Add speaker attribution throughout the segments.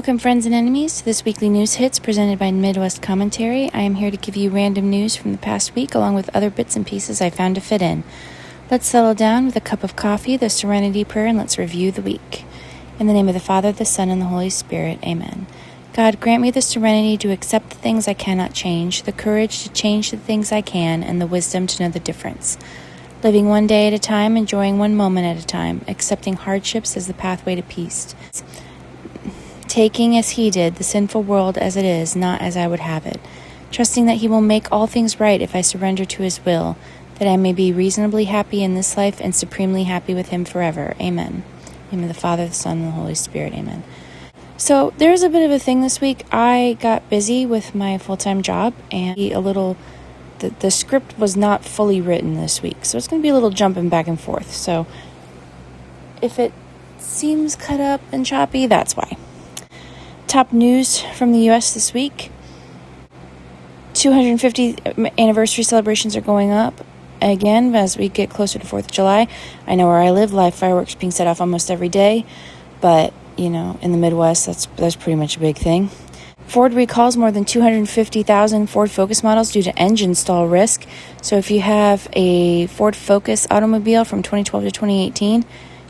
Speaker 1: Welcome, friends and enemies, to this weekly news hits presented by Midwest Commentary. I am here to give you random news from the past week, along with other bits and pieces I found to fit in. Let's settle down with a cup of coffee, the Serenity Prayer, and let's review the week. In the name of the Father, the Son, and the Holy Spirit, amen. God, grant me the serenity to accept the things I cannot change, the courage to change the things I can, and the wisdom to know the difference. Living one day at a time, enjoying one moment at a time, accepting hardships as the pathway to peace. Taking as he did the sinful world as it is, not as I would have it. Trusting that he will make all things right if I surrender to his will, that I may be reasonably happy in this life and supremely happy with him forever. Amen. In the name of the Father, the Son, and the Holy Spirit. Amen. So there's a bit of a thing this week. I got busy with my full-time job, and the script was not fully written this week. So it's going to be a little jumping back and forth. So if it seems cut up and choppy, that's why. Top news from the U.S. this week. 250th anniversary celebrations are going up again as we get closer to 4th of July. I know where I live, live fireworks being set off almost every day. But, in the Midwest, that's pretty much a big thing. Ford recalls more than 250,000 Ford Focus models due to engine stall risk. So if you have a Ford Focus automobile from 2012 to 2018,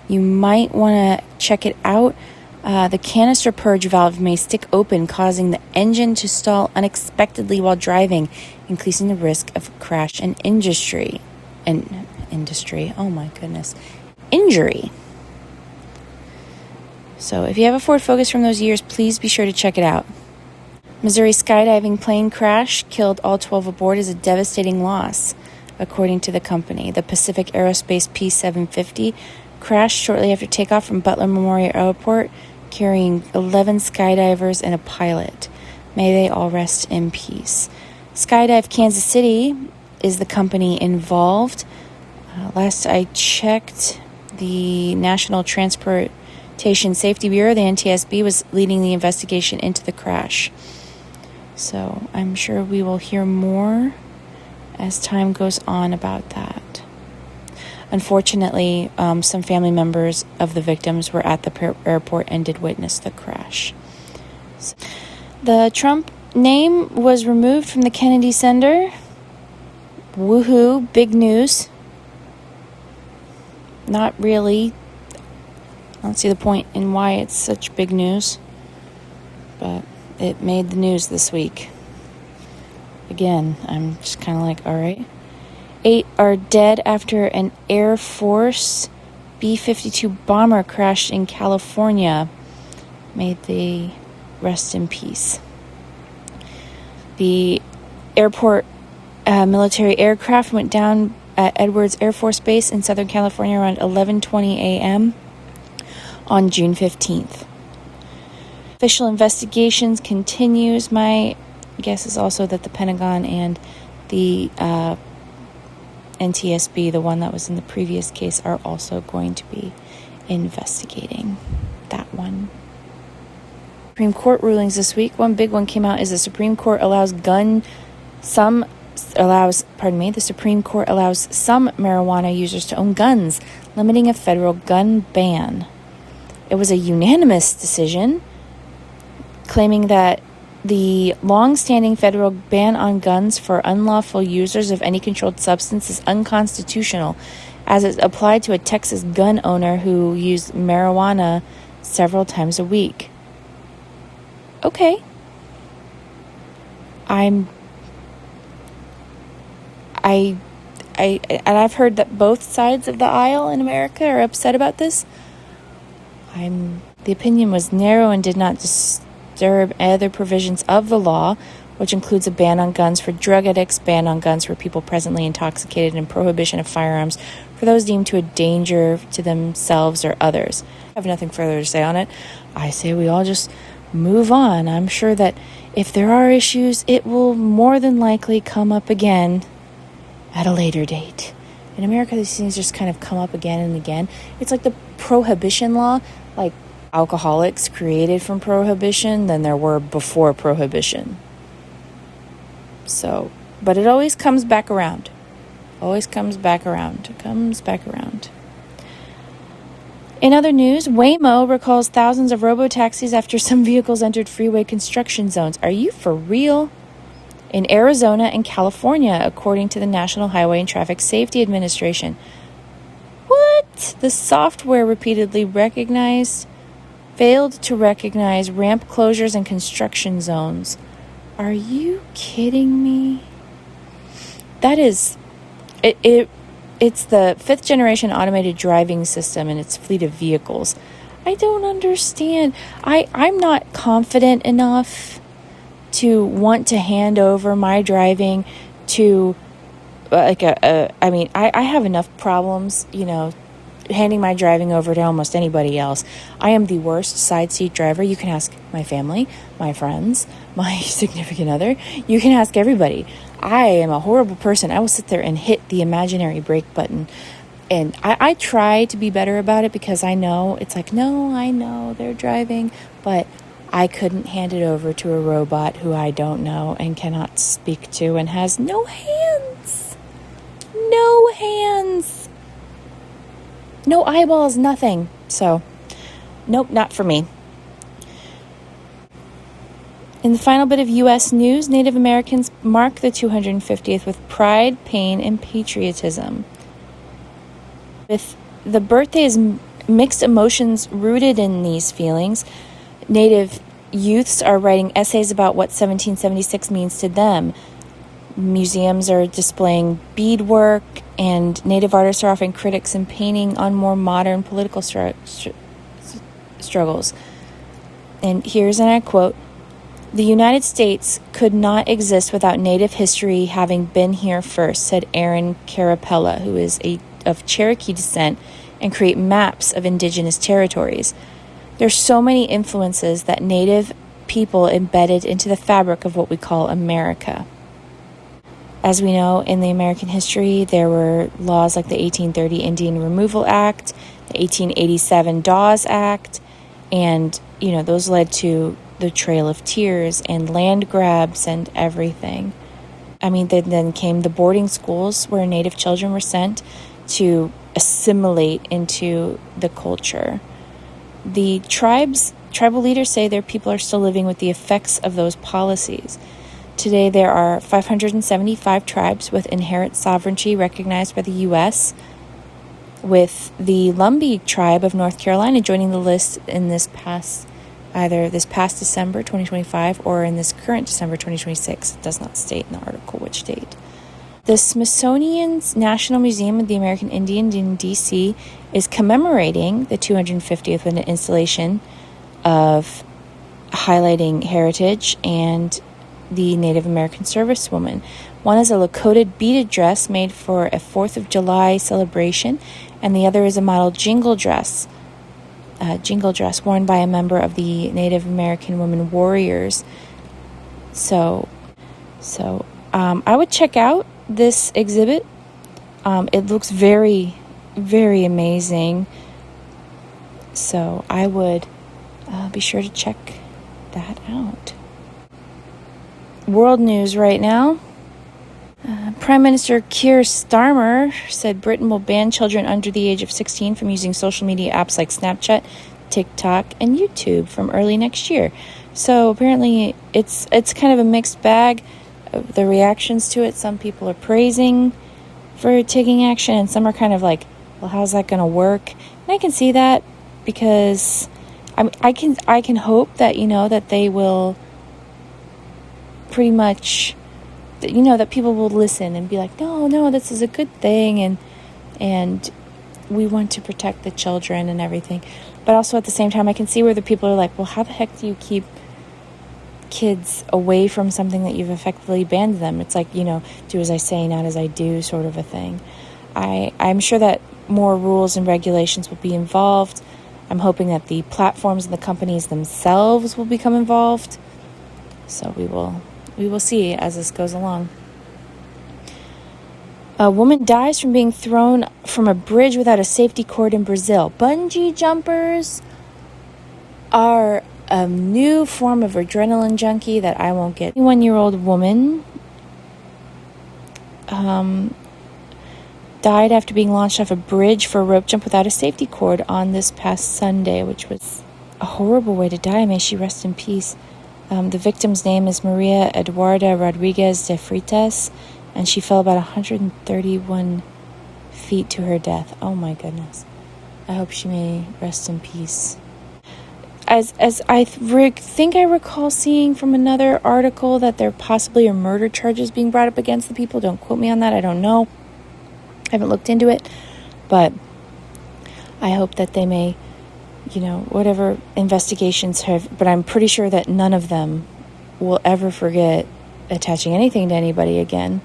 Speaker 1: you might want to check it out. The canister purge valve may stick open, causing the engine to stall unexpectedly while driving, increasing the risk of crash and injury. So if you have a Ford Focus from those years, please be sure to check it out. Missouri skydiving plane crash killed all 12 aboard is a devastating loss, according to the company. The Pacific Aerospace P-750 crashed shortly after takeoff from Butler Memorial Airport, carrying 11 skydivers and a pilot. May they all rest in peace. Skydive Kansas City is the company involved. Last I checked, the National Transportation Safety Bureau, the NTSB, was leading the investigation into the crash. So I'm sure we will hear more as time goes on about that. Unfortunately, some family members of the victims were at the airport and did witness the crash. The Trump name was removed from the Kennedy Center. Woohoo, big news. Not really. I don't see the point in why it's such big news, but it made the news this week. Again, I'm just kind of like, all right. 8 are dead after an Air Force B-52 bomber crashed in California. May they rest in peace. The airport military aircraft went down at Edwards Air Force Base in Southern California around 11:20 a.m. on June 15th. Official investigations continues. My guess is also that the Pentagon and the NTSB, the one that was in the previous case, are also going to be investigating that one. Supreme Court rulings this week. One big one came out is the Supreme Court allows some marijuana users to own guns, limiting a federal gun ban. It was a unanimous decision, claiming that the long-standing federal ban on guns for unlawful users of any controlled substance is unconstitutional, as it applied to a Texas gun owner who used marijuana several times a week. Okay. And I've heard that both sides of the aisle in America are upset about this. The opinion was narrow and did not disturb other provisions of the law, which includes a ban on guns for drug addicts, ban on guns for people presently intoxicated, and prohibition of firearms for those deemed to a danger to themselves or others. I have nothing further to say on it. I say we all just move on. I'm sure that if there are issues, it will more than likely come up again at a later date. In America, these things just kind of come up again and again. It's like the prohibition law, like alcoholics created from prohibition than there were before prohibition. So, but it always comes back around. It comes back around. In other news, Waymo recalls thousands of robo-taxis after some vehicles entered freeway construction zones. Are you for real? In Arizona and California, according to the National Highway and Traffic Safety Administration. What? The software repeatedly failed to recognize ramp closures and construction zones. Are you kidding me? That is... It's the 5th generation automated driving system and its fleet of vehicles. I don't understand. I'm not confident enough to want to hand over my driving to I have enough problems, handing my driving over to almost anybody else. I am the worst side seat driver. You can ask my family, my friends, my significant other. You can ask everybody. I am a horrible person. I will sit there and hit the imaginary brake button. And I try to be better about it because I know it's like, no, I know they're driving, but I couldn't hand it over to a robot who I don't know and cannot speak to and has no hands. No hands. No eyeballs, nothing. So, nope, not for me. In the final bit of U.S. news, Native Americans mark the 250th with pride, pain, and patriotism. With the birthday's mixed emotions rooted in these feelings, Native youths are writing essays about what 1776 means to them. Museums are displaying beadwork, and Native artists are offering critics and painting on more modern political struggles. And here's, and I quote, "The United States could not exist without Native history having been here first," said Aaron Carapella, who is of Cherokee descent and create maps of indigenous territories. There's so many influences that Native people embedded into the fabric of what we call America. As we know, in the American history, there were laws like the 1830 Indian Removal Act, the 1887 Dawes Act, and, those led to the Trail of Tears and land grabs and everything. Then came the boarding schools where Native children were sent to assimilate into the culture. The tribal leaders say their people are still living with the effects of those policies. Today, there are 575 tribes with inherent sovereignty recognized by the U.S., with the Lumbee tribe of North Carolina joining the list in either this past December 2025 or in this current December 2026. It does not state in the article which date. The Smithsonian's National Museum of the American Indian in D.C. is commemorating the 250th with an installation of highlighting heritage and the Native American servicewoman. One is a Lakota beaded dress made for a 4th of July celebration, and the other is a model jingle dress worn by a member of the Native American women warriors. So I would check out this exhibit. It looks very, very amazing. So I would be sure to check that out. World news right now. Prime Minister Keir Starmer said Britain will ban children under the age of 16 from using social media apps like Snapchat, TikTok, and YouTube from early next year. So apparently it's kind of a mixed bag. The reactions to it, some people are praising for taking action, and some are kind of like, well, how's that going to work? And I can see that because I can hope that, that they will pretty much, that people will listen and be like, no, this is a good thing, and we want to protect the children and everything. But also at the same time, I can see where the people are like, well, how the heck do you keep kids away from something that you've effectively banned them? It's like, do as I say, not as I do sort of a thing. I'm sure that more rules and regulations will be involved. I'm hoping that the platforms and the companies themselves will become involved. So we will see as this goes along. A woman dies from being thrown from a bridge without a safety cord in Brazil. Bungee jumpers are a new form of adrenaline junkie that I won't get. A 21-year-old woman died after being launched off a bridge for a rope jump without a safety cord on this past Sunday, which was a horrible way to die. May she rest in peace. The victim's name is Maria Eduarda Rodriguez de Freitas, and she fell about 131 feet to her death. Oh my goodness. I hope she may rest in peace. As I think I recall seeing from another article that there possibly are murder charges being brought up against the people. Don't quote me on that. I don't know. I haven't looked into it. But I hope that they may, whatever investigations have. But I'm pretty sure that none of them will ever forget attaching anything to anybody again.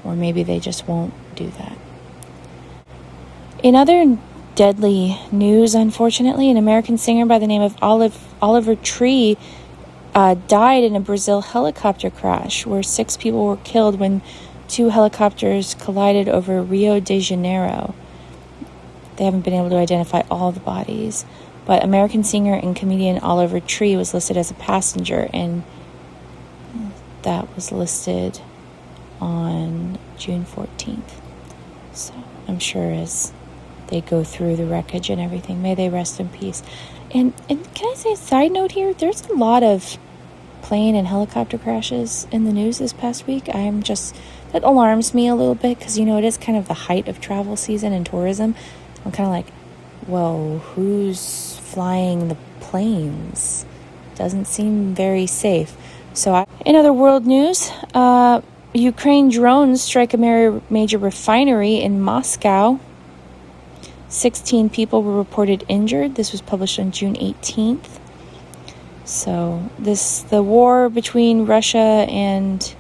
Speaker 1: Or maybe they just won't do that. In other deadly news, unfortunately, an American singer by the name of Oliver Tree died in a Brazil helicopter crash where 6 people were killed when 2 helicopters collided over Rio de Janeiro. They haven't been able to identify all the bodies, but American singer and comedian Oliver Tree was listed as a passenger, and that was listed on June 14th. So I'm sure as they go through the wreckage and everything, may they rest in peace. And can I say a side note here? There's a lot of plane and helicopter crashes in the news this past week. That alarms me a little bit because, it is kind of the height of travel season and tourism. I'm kind of like, whoa, who's flying the planes? Doesn't seem very safe. In other world news, Ukraine drones strike a major refinery in Moscow. 16 people were reported injured. This was published on June 18th. So the war between Russia and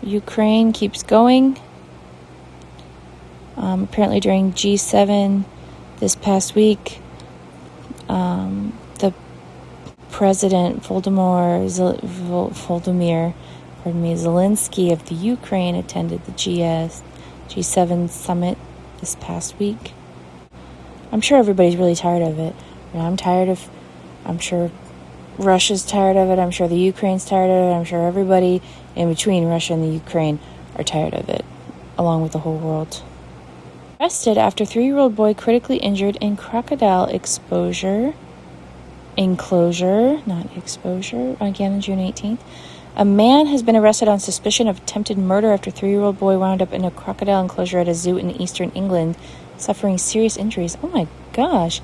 Speaker 1: Ukraine keeps going. Apparently during G7 this past week, the President Volodymyr Zelensky of the Ukraine attended the G7 summit this past week. I'm sure everybody's really tired of it. I'm sure Russia's tired of it. I'm sure the Ukraine's tired of it. I'm sure everybody in between Russia and the Ukraine are tired of it, along with the whole world. Arrested after 3-year-old boy critically injured in crocodile enclosure, again on June 18th. A man has been arrested on suspicion of attempted murder after 3-year-old boy wound up in a crocodile enclosure at a zoo in eastern England, suffering serious injuries. Oh my gosh.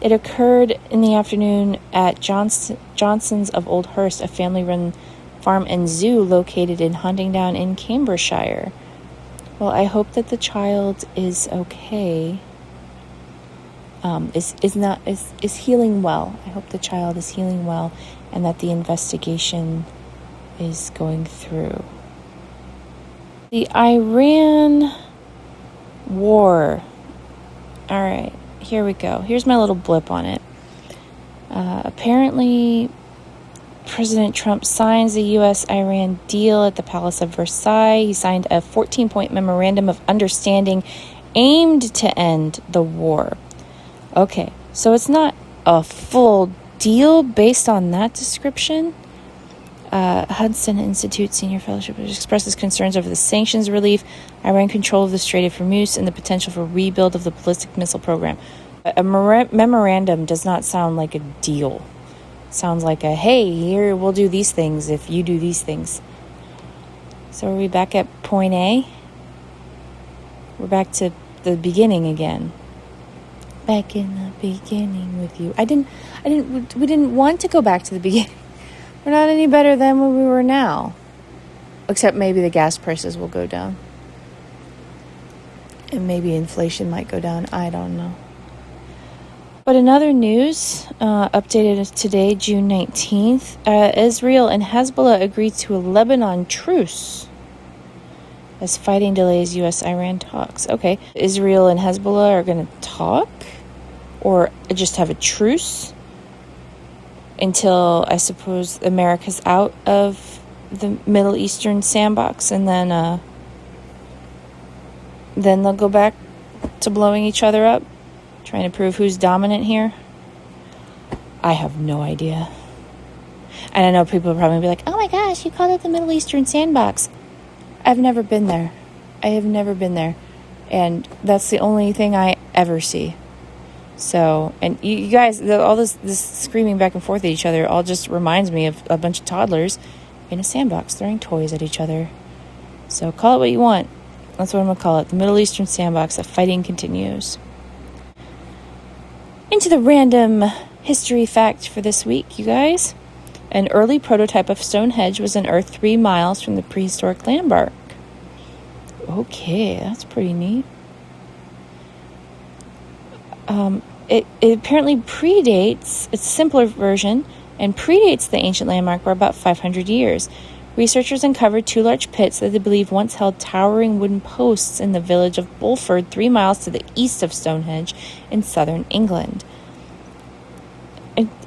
Speaker 1: It occurred in the afternoon at Johnson's of Old Hurst, a family-run farm and zoo located in Huntingdown in Cambridgeshire. Well, I hope that the child is okay. Is healing well. I hope the child is healing well and that the investigation is going through. The Iran war. All right, here we go. Here's my little blip on it. Apparently, President Trump signs the U.S.-Iran deal at the Palace of Versailles. He signed a 14-point memorandum of understanding aimed to end the war. Okay, so it's not a full deal based on that description. Hudson Institute Senior Fellowship expresses concerns over the sanctions relief, Iran control of the Strait of Hormuz, and the potential for rebuild of the ballistic missile program. A memorandum does not sound like a deal. It sounds like a, hey, here, we'll do these things if you do these things. So are we back at point A? We're back to the beginning again. Back in the beginning with you. We didn't want to go back to the beginning. We're not any better than where we were now. Except maybe the gas prices will go down. And maybe inflation might go down. I don't know. But in other news, updated today, June 19th, Israel and Hezbollah agreed to a Lebanon truce as fighting delays U.S.-Iran talks. Okay, Israel and Hezbollah are going to talk or just have a truce until, I suppose, America's out of the Middle Eastern sandbox, and then they'll go back to blowing each other up, trying to prove who's dominant here. I have no idea. And I know people will probably be like, oh my gosh, you called it the Middle Eastern sandbox. I've never been there. I have never been there. And that's the only thing I ever see. So, and you guys, all this screaming back and forth at each other all just reminds me of a bunch of toddlers in a sandbox throwing toys at each other. So call it what you want. That's what I'm going to call it. The Middle Eastern sandbox. The fighting continues. Into the random history fact for this week, you guys. An early prototype of Stonehenge was unearthed 3 miles from the prehistoric landmark. Okay, that's pretty neat. It apparently predates, it's a simpler version, and predates the ancient landmark by about 500 years. Researchers uncovered 2 large pits that they believe once held towering wooden posts in the village of Bulford, 3 miles to the east of Stonehenge in southern England.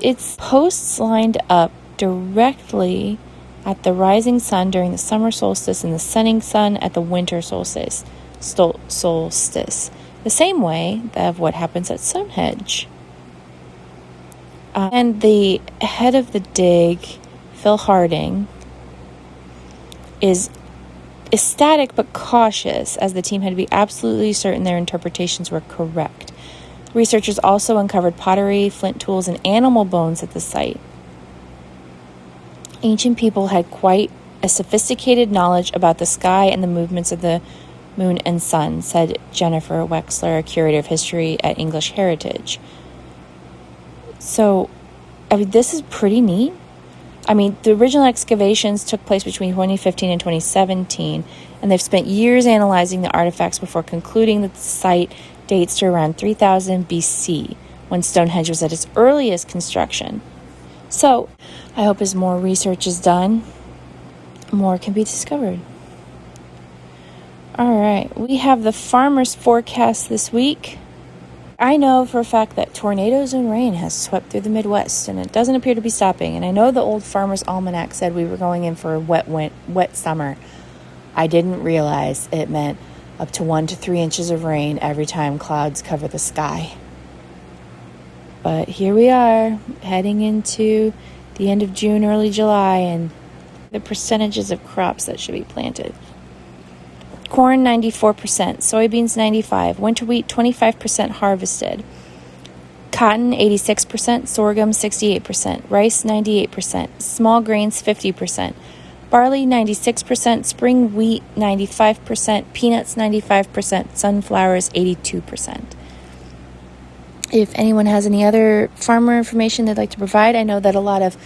Speaker 1: Its posts lined up directly at the rising sun during the summer solstice and the setting sun at the winter solstice. The same way of what happens at Stonehenge. And the head of the dig, Phil Harding, is ecstatic but cautious, as the team had to be absolutely certain their interpretations were correct. Researchers also uncovered pottery, flint tools, and animal bones at the site. Ancient people had quite a sophisticated knowledge about the sky and the movements of the moon and sun, said Jennifer Wexler, curator of history at English Heritage. So, this is pretty neat. The original excavations took place between 2015 and 2017, and they've spent years analyzing the artifacts before concluding that the site dates to around 3000 BC, when Stonehenge was at its earliest construction. So, I hope as more research is done, more can be discovered. All right, we have the farmer's forecast this week. I know for a fact that tornadoes and rain has swept through the Midwest, and it doesn't appear to be stopping. And I know the old Farmer's Almanac said we were going in for a wet summer. I didn't realize it meant up to 1 to 3 inches of rain every time clouds cover the sky. But here we are, heading into the end of June, early July, and the percentages of crops that should be planted. Corn 94%, soybeans 95%, winter wheat 25% harvested, cotton 86%, sorghum 68%, rice 98%, small grains 50%, barley 96%, spring wheat 95%, peanuts 95%, sunflowers 82%. If anyone has any other farmer information they'd like to provide, I know that a lot of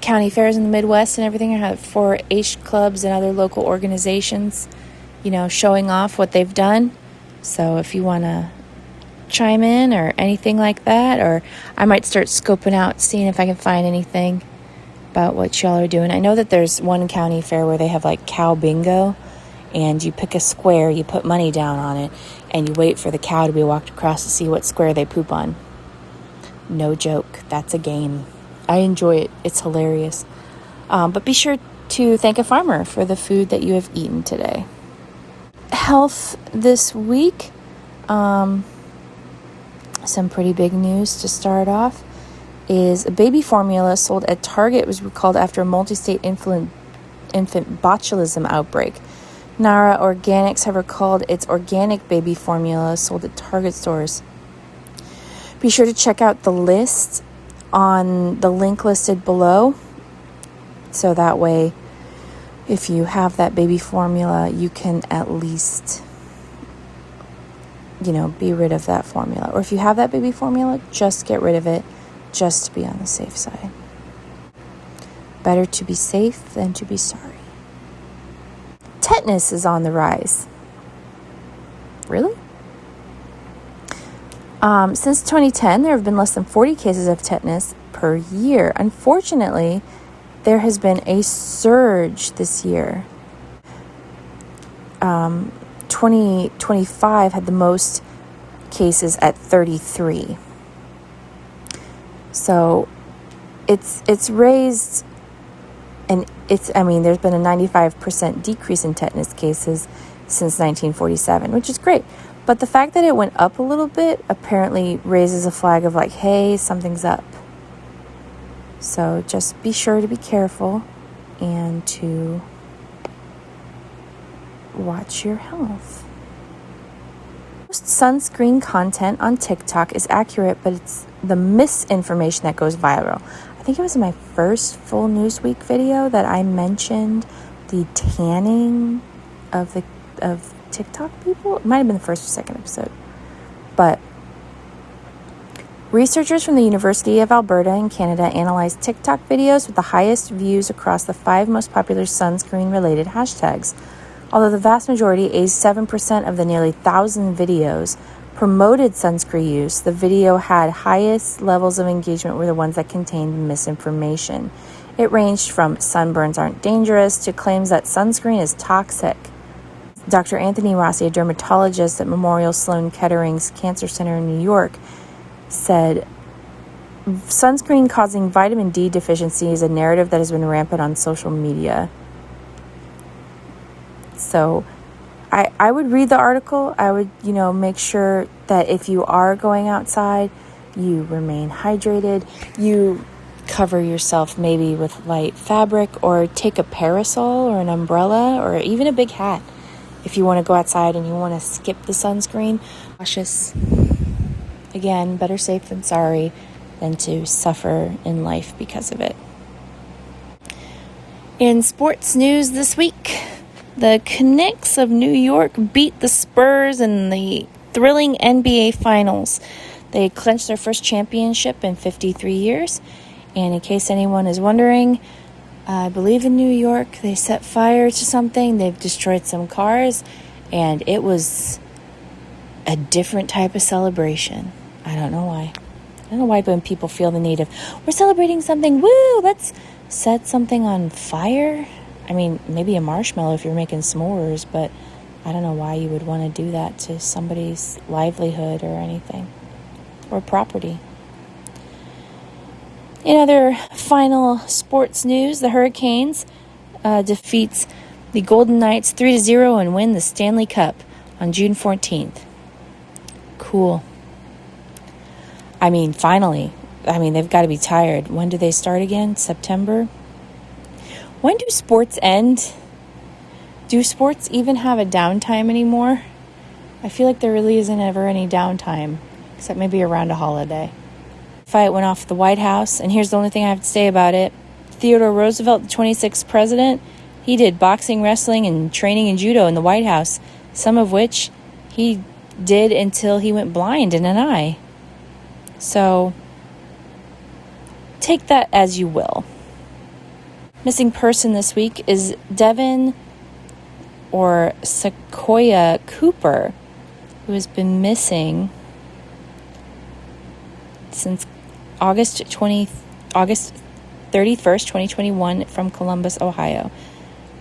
Speaker 1: county fairs in the Midwest and everything have 4-H clubs and other local organizations, showing off what they've done. So if you want to chime in or anything like that, or I might start scoping out, seeing if I can find anything about what y'all are doing. I know that there's one county fair where they have like cow bingo, and you pick a square, you put money down on it, and you wait for the cow to be walked across to see what square they poop on. No joke, that's a game. I enjoy it. It's hilarious. But be sure to thank a farmer for the food that you have eaten today. Health this week. Some pretty big news to start off is a baby formula sold at Target was recalled after a multi-state infant botulism outbreak. Nara Organics have recalled its organic baby formula sold at Target stores. Be sure to check out the list on the link listed below, so that way if you have that baby formula, you can at least, be rid of that formula. Or if you have that baby formula, just get rid of it, just to be on the safe side. Better to be safe than to be sorry. Tetanus is on the rise. Really? Since 2010, there have been less than 40 cases of tetanus per year. Unfortunately, there has been a surge this year. 2025 had the most cases at 33. So it's raised, and there's been a 95% decrease in tetanus cases since 1947, which is great. But the fact that it went up a little bit apparently raises a flag of like, hey, something's up. So just be sure to be careful and to watch your health. sunscreen content on TikTok is accurate, but it's the misinformation that goes viral. I think it was in my first full Newsweek video that I mentioned the tanning of TikTok people. It might have been the first or second episode. But researchers from the University of Alberta in Canada analyzed TikTok videos with the highest views across the 5 most popular sunscreen-related hashtags. Although the vast majority, 87% of the nearly 1,000 videos, promoted sunscreen use, the video had highest levels of engagement were the ones that contained misinformation. It ranged from sunburns aren't dangerous to claims that sunscreen is toxic. Dr. Anthony Rossi, a dermatologist at Memorial Sloan Kettering's Cancer Center in New York, said, sunscreen causing vitamin D deficiency is a narrative that has been rampant on social media. So I would read the article. I would, make sure that if you are going outside, you remain hydrated. You cover yourself maybe with light fabric, or take a parasol or an umbrella or even a big hat. If you want to go outside and you want to skip the sunscreen, cautious. Again, better safe than sorry than to suffer in life because of it. In sports news this week, the Knicks of New York beat the Spurs in the thrilling NBA Finals. They clinched their first championship in 53 years. And in case anyone is wondering, I believe in New York, they set fire to something. They've destroyed some cars. And it was a different type of celebration. I don't know why. I don't know why when people feel the need of, we're celebrating something, woo, let's set something on fire. I mean, maybe a marshmallow if you're making s'mores, but I don't know why you would want to do that to somebody's livelihood or anything, or property. In other final sports news, the Hurricanes defeats the Golden Knights 3-0 and win the Stanley Cup on June 14th. Cool. I mean, finally. I mean, they've got to be tired. When do they start again? September? When do sports end? Do sports even have a downtime anymore? I feel like there really isn't ever any downtime, except maybe around a holiday. Fight went off at the White House, and here's the only thing I have to say about it. Theodore Roosevelt, the 26th president, he did boxing, wrestling, and training in judo in the White House, some of which he did until he went blind in an eye. So, take that as you will. Missing person this week is Devin or Sequoia Cooper, who has been missing since August 31st, 2021 from Columbus, Ohio.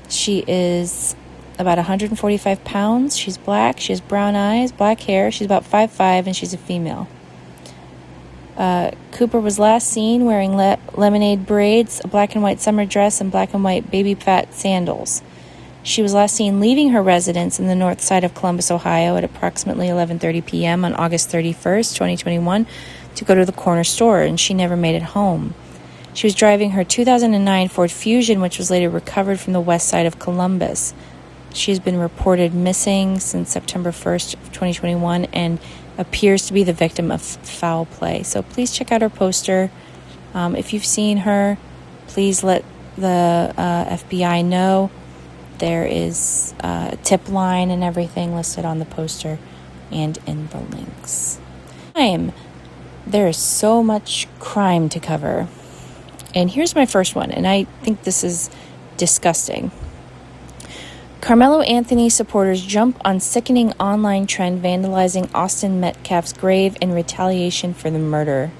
Speaker 1: She is about 145 pounds. She's black. She has brown eyes, black hair. She's about 5'5", and she's a female. Cooper was last seen wearing lemonade braids, a black and white summer dress, and black and white baby fat sandals. She was last seen leaving her residence in the north side of Columbus, Ohio at approximately 11:30 p.m. on August 31st, 2021 to go to the corner store, and she never made it home. She was driving her 2009 Ford Fusion, which was later recovered from the west side of Columbus. She has been reported missing since September 1st, 2021, and appears to be the victim of foul play. So please check out her poster. If you've seen her, please let the FBI know. There is a tip line and everything listed on the poster and in the links. There is so much crime to cover. And here's my first one, and I think this is disgusting. Carmelo Anthony supporters jump on sickening online trend vandalizing Austin Metcalf's grave in retaliation for the murder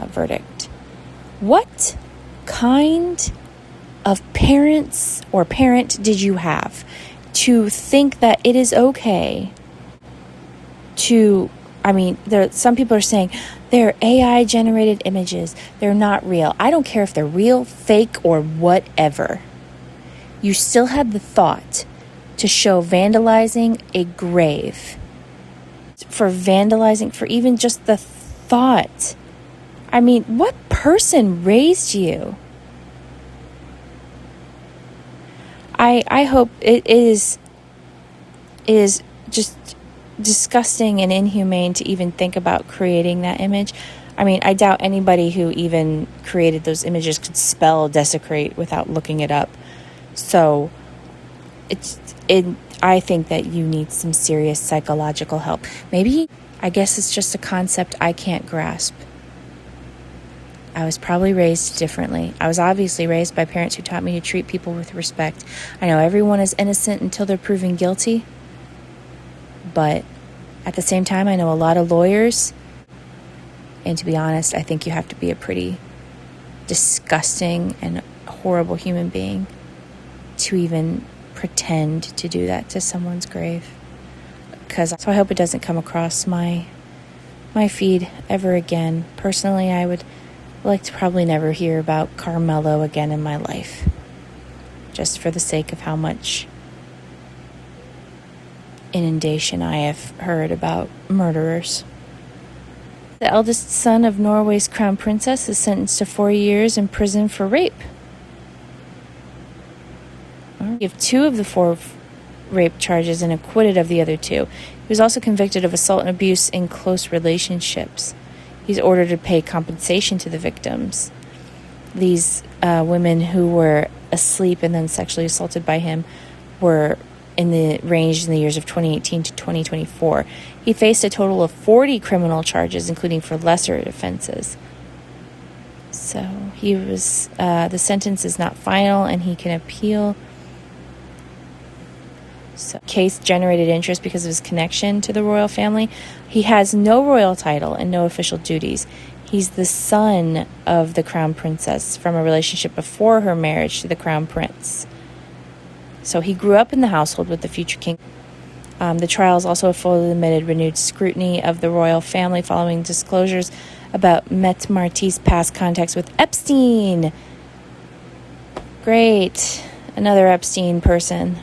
Speaker 1: verdict. What kind of parent did you have to think that it is okay to, some people are saying they're AI generated images. They're not real. I don't care if they're real, fake, or whatever. You still had the thought to show vandalizing a grave. For vandalizing, for even just the thought. What person raised you? I hope it is just disgusting and inhumane to even think about creating that image. I mean, I doubt anybody who even created those images could spell desecrate without looking it up. So I think that you need some serious psychological help. Maybe, I guess it's just a concept I can't grasp. I was probably raised differently. I was obviously raised by parents who taught me to treat people with respect. I know everyone is innocent until they're proven guilty, but at the same time, I know a lot of lawyers, and to be honest, I think you have to be a pretty disgusting and horrible human being to even pretend to do that to someone's grave. So I hope it doesn't come across my feed ever again. Personally, I would like to probably never hear about Carmelo again in my life, just for the sake of how much inundation I have heard about murderers. The eldest son of Norway's crown princess is sentenced to 4 years in prison for rape. You have 2 of the 4 rape charges and acquitted of the other 2. He was also convicted of assault and abuse in close relationships. He's ordered to pay compensation to the victims. These women who were asleep and then sexually assaulted by him were in the years of 2018 to 2024. He faced a total of 40 criminal charges, including for lesser offenses. So the sentence is not final and he can appeal. So, case generated interest because of his connection to the royal family. He has no royal title and no official duties. He's the son of the crown princess from a relationship before her marriage to the crown prince. So he grew up in the household with the future king. The trials also afforded admitted renewed scrutiny of the royal family following disclosures about Met Marty's past contacts with Epstein. Great. Another Epstein person.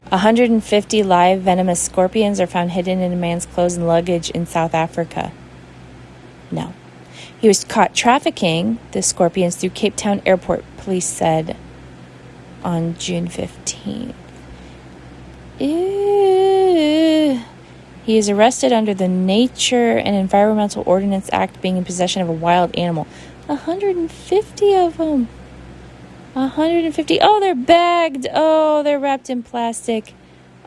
Speaker 1: 150 live venomous scorpions are found hidden in a man's clothes and luggage in South Africa. No. He was caught trafficking the scorpions through Cape Town Airport, police said on June 15th. Ew. He is arrested under the Nature and Environmental Ordinance Act, being in possession of a wild animal. 150 of them. 150. Oh, they're bagged. Oh, they're wrapped in plastic.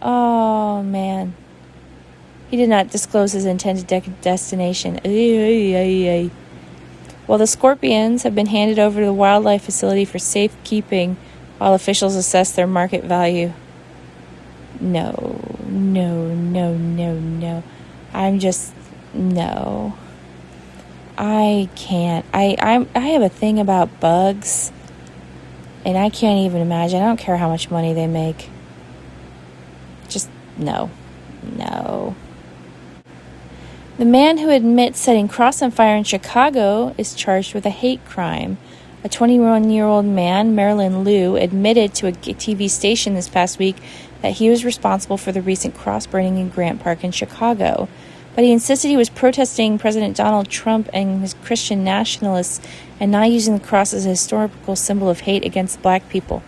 Speaker 1: Oh, man. He did not disclose his intended destination. Well, the scorpions have been handed over to the wildlife facility for safekeeping while officials assess their market value. No. No. I can't. I have a thing about bugs. And I can't even imagine. I don't care how much money they make. Just no. The man who admits setting Cross on fire in Chicago is charged with a hate crime. A 21-year-old man, Marilyn Liu, admitted to a TV station this past week that he was responsible for the recent cross burning in Grant Park in Chicago. But he insisted he was protesting President Donald Trump and his Christian nationalists and not using the cross as a historical symbol of hate against black people.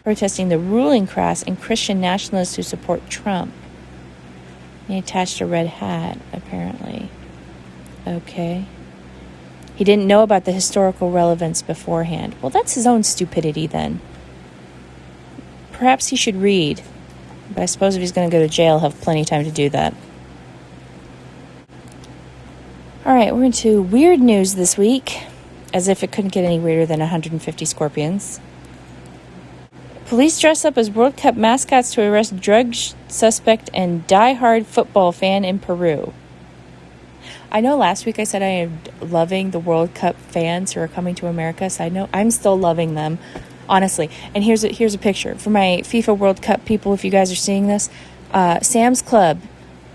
Speaker 1: Protesting the ruling class and Christian nationalists who support Trump. He attached a red hat, apparently. Okay. He didn't know about the historical relevance beforehand. Well, that's his own stupidity then. Perhaps he should read. But I suppose if he's going to go to jail, he'll have plenty of time to do that. All right, we're into weird news this week, as if it couldn't get any weirder than 150 scorpions. Police dress up as World Cup mascots to arrest drug suspect and die-hard football fan in Peru. I know last week I said I am loving the World Cup fans who are coming to America, so I know I'm still loving them, honestly. And here's a picture. For my FIFA World Cup people, if you guys are seeing this, Sam's Club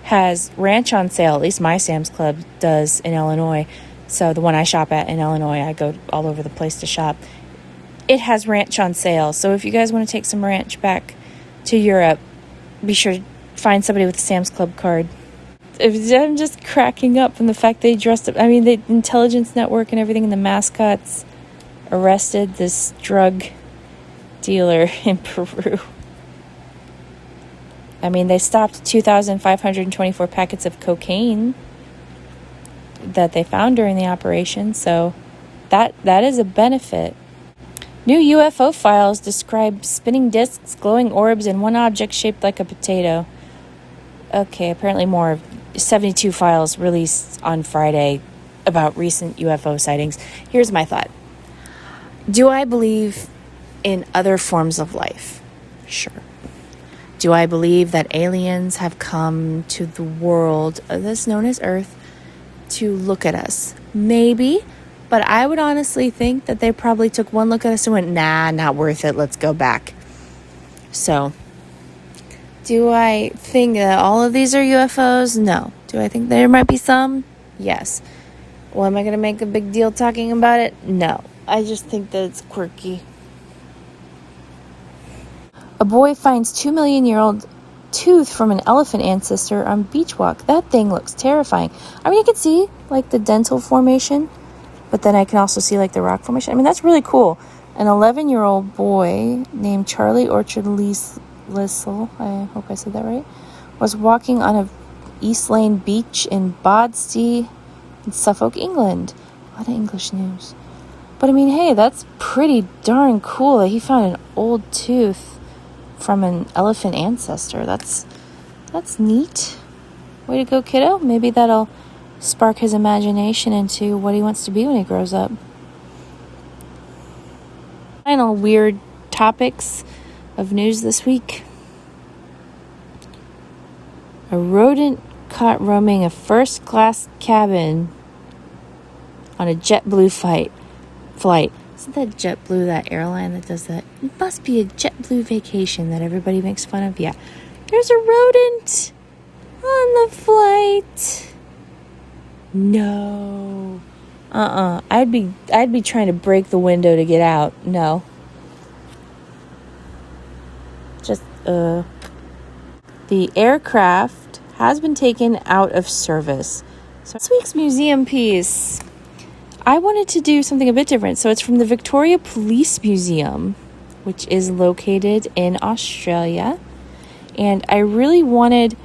Speaker 1: has ranch on sale. At least my Sam's Club does in Illinois. So the one I shop at in Illinois, I go all over the place to shop. It has ranch on sale. So if you guys want to take some ranch back to Europe, be sure to find somebody with a Sam's Club card. I'm just cracking up from the fact they dressed up. I mean, the intelligence network and everything, and the mascots arrested this drug dealer in Peru. I mean, they stopped 2,524 packets of cocaine that they found during the operation, so that is a benefit. New UFO files describe spinning discs, glowing orbs, and one object shaped like a potato. Okay, apparently more. 72 files released on Friday about recent UFO sightings. Here's my thought. Do I believe in other forms of life? Sure. Do I believe that aliens have come to the world that's known as Earth to look at us? Maybe. But I would honestly think that they probably took one look at us and went, nah, not worth it. Let's go back. So, do I think that all of these are UFOs? No. Do I think there might be some? Yes. Well, am I going to make a big deal talking about it? No. I just think that it's quirky. A boy finds 2-million-year-old tooth from an elephant ancestor on beach walk. That thing looks terrifying. I mean, you can see, like, the dental formation, but then I can also see, like, the rock formation. I mean, that's really cool. An 11-year-old boy named Charlie Orchard Lissel, I hope I said that right, was walking on a East Lane beach in Bodsey in Suffolk, England. A lot of English news. But, I mean, hey, that's pretty darn cool that he found an old tooth from an elephant ancestor. That's neat. Way to go, kiddo. Maybe that'll spark his imagination into what he wants to be when he grows up. Final weird topics of news this week. A rodent caught roaming a first-class cabin on a JetBlue flight. Isn't that JetBlue, that airline that does that? It must be a JetBlue vacation that everybody makes fun of. Yeah. There's a rodent on the flight. No. I'd be trying to break the window to get out. No. Just the aircraft has been taken out of service. So this week's museum piece, I wanted to do something a bit different. So it's from the Victoria Police Museum, which is located in Australia. And I really wanted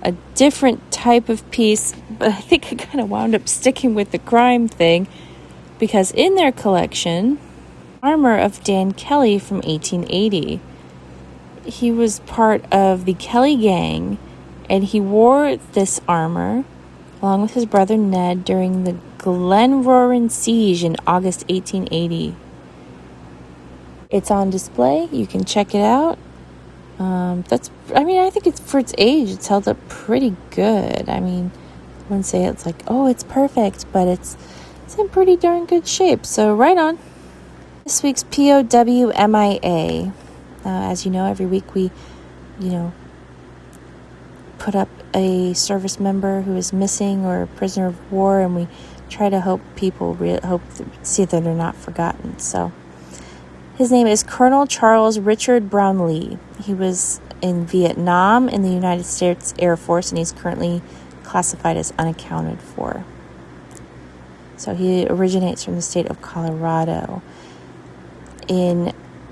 Speaker 1: a different type of piece, but I think I kind of wound up sticking with the crime thing, because in their collection, armor of Dan Kelly from 1880. He was part of the Kelly gang, and he wore this armor along with his brother Ned during the Glenrowan Siege in August 1880. It's on display. You can check it out. I think it's for its age, it's held up pretty good. I mean, I wouldn't say it's like, oh, it's perfect, but it's in pretty darn good shape. So right on. This week's POWMIA. As you know, every week we, put up a service member who is missing or a prisoner of war, and we try to hope people see that they're not forgotten. So his name is Colonel Charles Richard Brownlee. He was in Vietnam in the United States Air Force, and he's currently classified as unaccounted for. So he originates from the state of Colorado.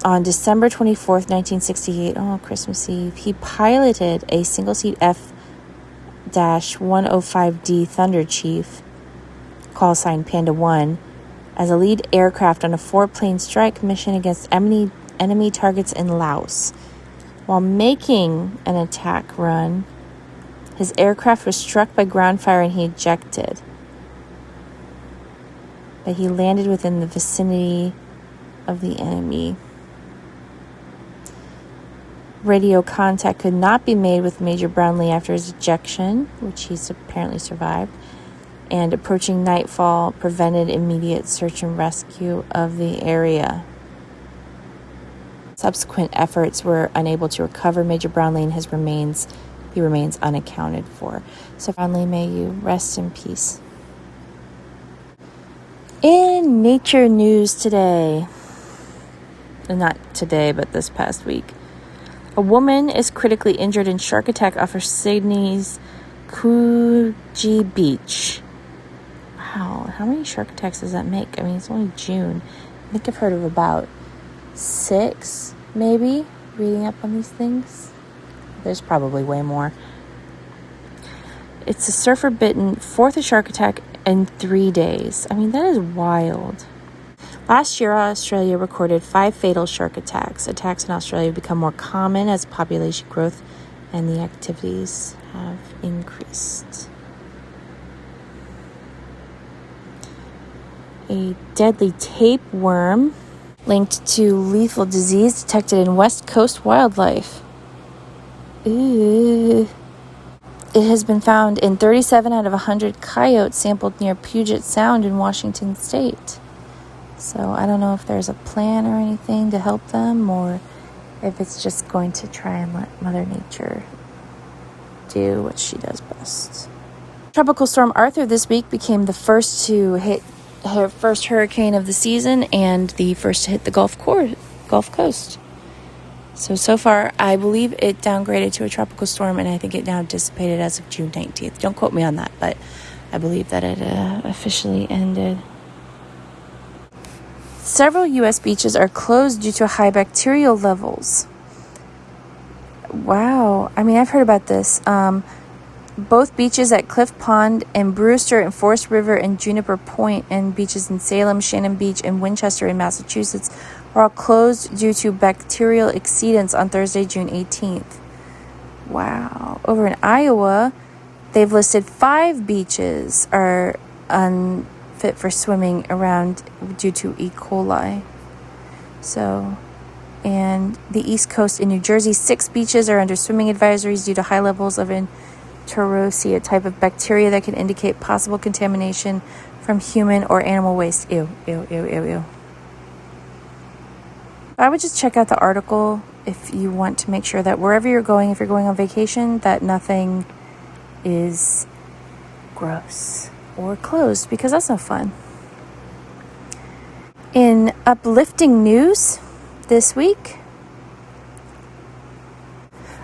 Speaker 1: On December 24th, 1968, Christmas Eve, he piloted a single-seat F-105D Thunder Chief, call sign Panda 1, as a lead aircraft on a 4-plane strike mission against enemy targets in Laos. While making an attack run, his aircraft was struck by ground fire and he ejected. But he landed within the vicinity of the enemy. Radio contact could not be made with Major Brownlee after his ejection, which he's apparently survived, and approaching nightfall prevented immediate search and rescue of the area. Subsequent efforts were unable to recover Major Brownlee and his remains. He remains unaccounted for. So Brownlee, may you rest in peace. In nature news today, not today, but this past week, a woman is critically injured in shark attack off of Sydney's Coogee Beach. Wow, how many shark attacks does that make? I mean, it's only June. I think I've heard of about 6, maybe, reading up on these things. There's probably way more. It's a surfer-bitten fourth shark attack in 3 days. I mean, that is wild. Last year, Australia recorded 5 fatal shark attacks. Attacks in Australia have become more common as population growth and the activities have increased. A deadly tapeworm linked to lethal disease detected in West Coast wildlife. Ooh. It has been found in 37 out of 100 coyotes sampled near Puget Sound in Washington State. So I don't know if there's a plan or anything to help them, or if it's just going to try and let Mother Nature do what she does best. Tropical Storm Arthur this week became the first to hit her first hurricane of the season and the first to hit the Gulf Coast. So far, I believe it downgraded to a tropical storm, and I think it now dissipated as of June 19th. Don't quote me on that, but I believe that it officially ended. Several U.S. beaches are closed due to high bacterial levels. Wow. I mean, I've heard about this. Both beaches at Cliff Pond and Brewster and Forest River and Juniper Point, and beaches in Salem, Shannon Beach, and Winchester in Massachusetts are all closed due to bacterial exceedance on Thursday, June 18th. Wow. Over in Iowa, they've listed 5 beaches are unfit for swimming around due to E. coli. And the East Coast in New Jersey, 6 beaches are under swimming advisories due to high levels of Enterosia, a type of bacteria that can indicate possible contamination from human or animal waste. Ew. I would just check out the article if you want to make sure that wherever you're going, if you're going on vacation, that nothing is gross or closed, because that's no fun. In uplifting news this week,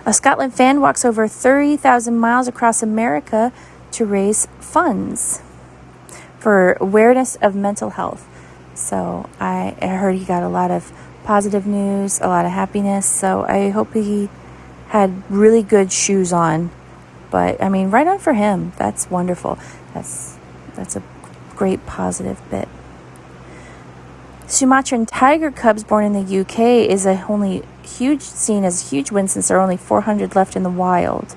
Speaker 1: a Scotland fan walks over 30,000 miles across America to raise funds for awareness of mental health. So I heard he got a lot of positive news, a lot of happiness. So I hope he had really good shoes on. But I mean, right on for him. That's wonderful. That's a great positive bit. Sumatran tiger cubs born in the UK is seen as a huge win, since there are only 400 left in the wild.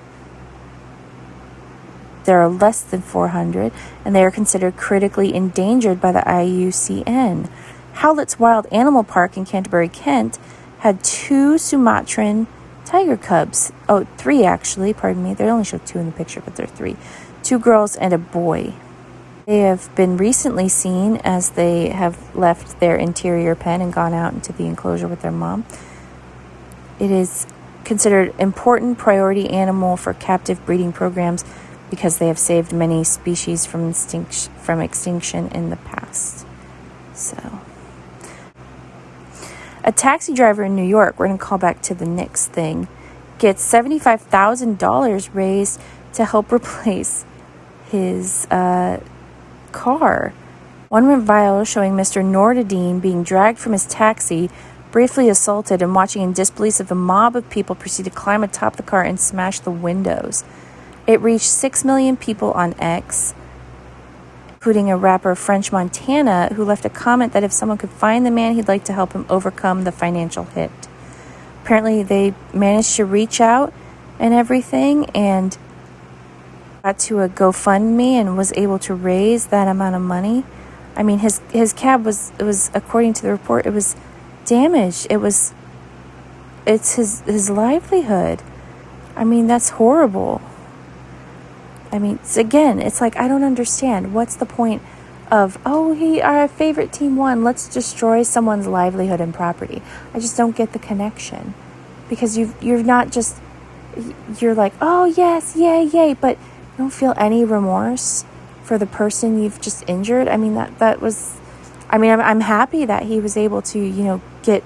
Speaker 1: There are less than 400, and they are considered critically endangered by the IUCN. Howlett's Wild Animal Park in Canterbury, Kent, had 2 Sumatran tiger cubs. Oh, 3 actually, pardon me. They only show 2 in the picture, but they're 3. 2 girls and a boy. They have been recently seen as they have left their interior pen and gone out into the enclosure with their mom. It is considered important priority animal for captive breeding programs because they have saved many species from extinction in the past. So, a taxi driver in New York, we're going to call back to the Knicks thing, gets $75,000 raised to help replace his car. One video showing Mr. Nordadine being dragged from his taxi, briefly assaulted, and watching in disbelief as a mob of people proceed to climb atop the car and smash the windows. It reached 6 million people on X, including a rapper, French Montana, who left a comment that if someone could find the man, he'd like to help him overcome the financial hit. Apparently, they managed to reach out and everything, and got to a GoFundMe and was able to raise that amount of money. I mean, his cab was according to the report, it was damaged. It's his livelihood. I mean, that's horrible. I mean, it's like, I don't understand. What's the point of, our favorite team won, let's destroy someone's livelihood and property? I just don't get the connection. Because you're not just, you're like, oh yes, yay, but you don't feel any remorse for the person you've just injured. I mean, that was, I'm happy that he was able to, get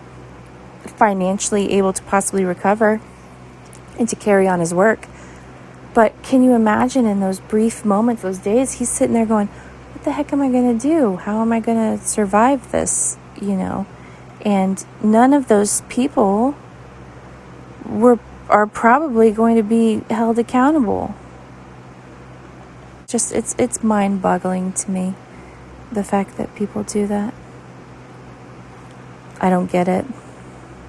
Speaker 1: financially able to possibly recover and to carry on his work. But can you imagine in those brief moments, those days, he's sitting there going, what the heck am I going to do? How am I going to survive this, And none of those people are probably going to be held accountable. Just it's mind-boggling to me, the fact that people do that. I don't get it.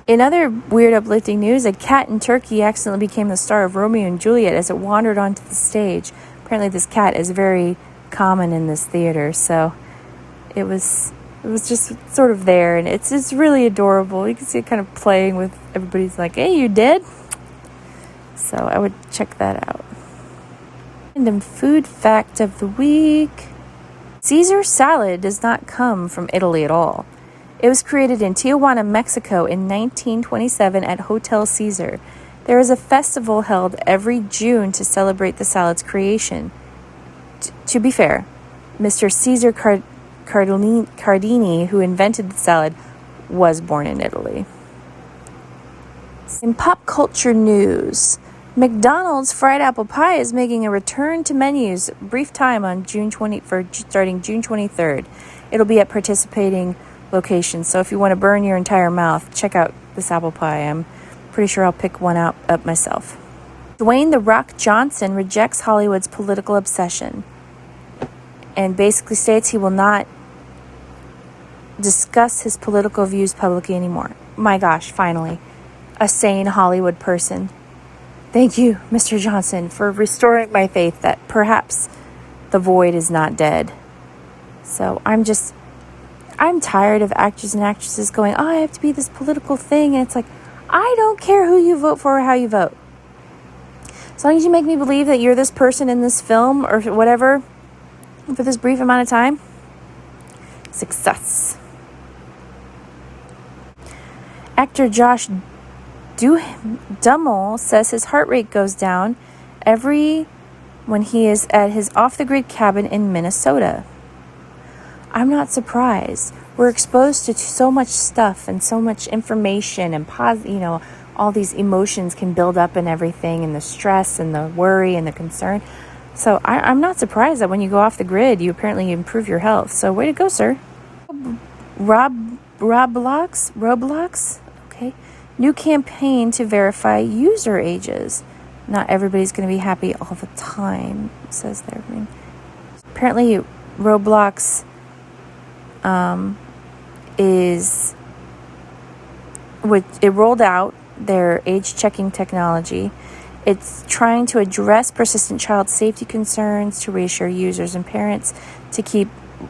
Speaker 1: In other weird uplifting news, a cat in Turkey accidentally became the star of Romeo and Juliet as it wandered onto the stage. Apparently this cat is very common in this theater, so it was just sort of there, and it's really adorable. You can see it kind of playing with everybody's like, hey, you dead? So I would check that out. Random food fact of the week. Caesar salad does not come from Italy at all. It was created in Tijuana, Mexico in 1927 at Hotel Caesar. There is a festival held every June to celebrate the salad's creation. To be fair, Mr. Caesar Cardini, who invented the salad, was born in Italy. In pop culture news, McDonald's fried apple pie is making a return to menus brief time on starting June 23rd. It'll be at participating locations, so if you want to burn your entire mouth, check out this apple pie. I'm pretty sure I'll pick one up myself. Dwayne "The Rock" Johnson rejects Hollywood's political obsession and basically states he will not discuss his political views publicly anymore. My gosh, finally, a sane Hollywood person. Thank you, Mr. Johnson, for restoring my faith that perhaps the void is not dead. So I'm tired of actors and actresses going, oh, I have to be this political thing. And it's like, I don't care who you vote for or how you vote. As long as you make me believe that you're this person in this film or whatever for this brief amount of time, success. Actor Josh Duhamel says his heart rate goes down when he is at his off-the-grid cabin in Minnesota. I'm not surprised. We're exposed to so much stuff and so much information and all these emotions can build up and everything, and the stress and the worry and the concern. So I'm not surprised that when you go off the grid, you apparently improve your health. So way to go, sir. Roblox? Okay. New campaign to verify user ages. Not everybody's going to be happy all the time, it says there. Apparently, Roblox it rolled out their age-checking technology. It's trying to address persistent child safety concerns, to reassure users and parents to keep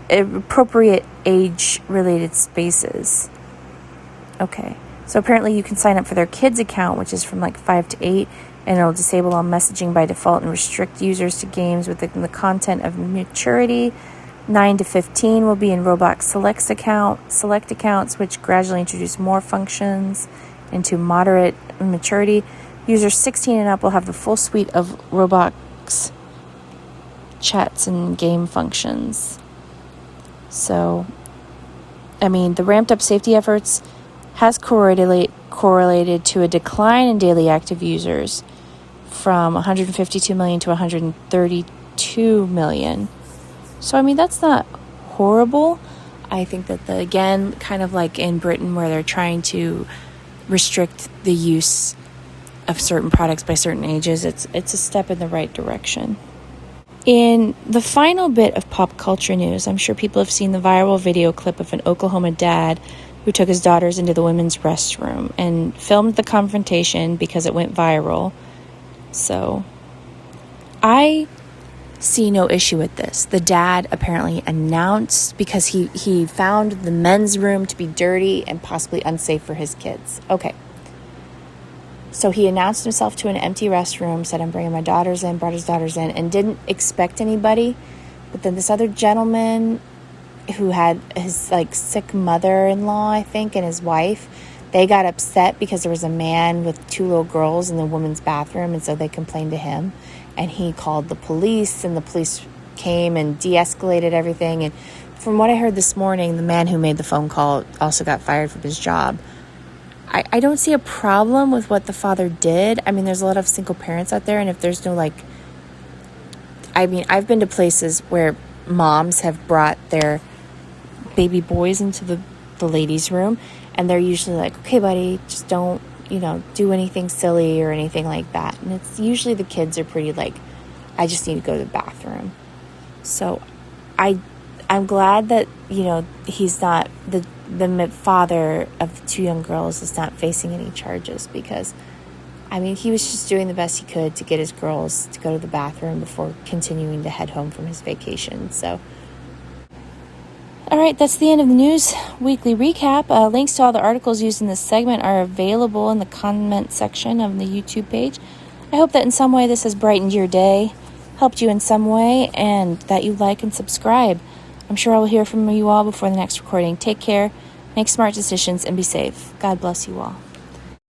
Speaker 1: appropriate age-related spaces. Okay, so apparently you can sign up for their kids account, which is from like 5 to 8, and it'll disable all messaging by default and restrict users to games within the content of maturity. 9 to 15 will be in Roblox select accounts, which gradually introduce more functions into moderate maturity. Users 16 and up will have the full suite of Roblox chats and game functions. So, the ramped up safety efforts has correlated to a decline in daily active users from 152 million to 132 million. So, that's not horrible. I think that, again, kind of like in Britain where they're trying to restrict the use of certain products by certain ages, it's a step in the right direction. In the final bit of pop culture news, I'm sure people have seen the viral video clip of an Oklahoma dad who took his daughters into the women's restroom and filmed the confrontation because it went viral. So, I see no issue with this. The dad apparently announced because he found the men's room to be dirty and possibly unsafe for his kids. Okay. So he announced himself to an empty restroom, said, I'm bringing my daughters in, brought his daughters in, and didn't expect anybody. But then this other gentleman who had his sick mother-in-law, I think, and his wife, they got upset because there was a man with 2 little girls in the women's bathroom, and so they complained to him. And he called the police, and the police came and de-escalated everything. And from what I heard this morning, the man who made the phone call also got fired from his job. I don't see a problem with what the father did. There's a lot of single parents out there, and if there's no, I've been to places where moms have brought their baby boys into the ladies' room, and they're usually like, okay, buddy, just don't do anything silly or anything like that. And it's usually the kids are pretty like, I just need to go to the bathroom. So I'm glad that, he's not, the father of the 2 young girls is not facing any charges, because, he was just doing the best he could to get his girls to go to the bathroom before continuing to head home from his vacation. So, all right, that's the end of the news weekly recap. Links to all the articles used in this segment are available in the comment section of the YouTube page. I hope that in some way this has brightened your day, helped you in some way, and that you like and subscribe. I'm sure I will hear from you all before the next recording. Take care, make smart decisions, and be safe. God bless you all.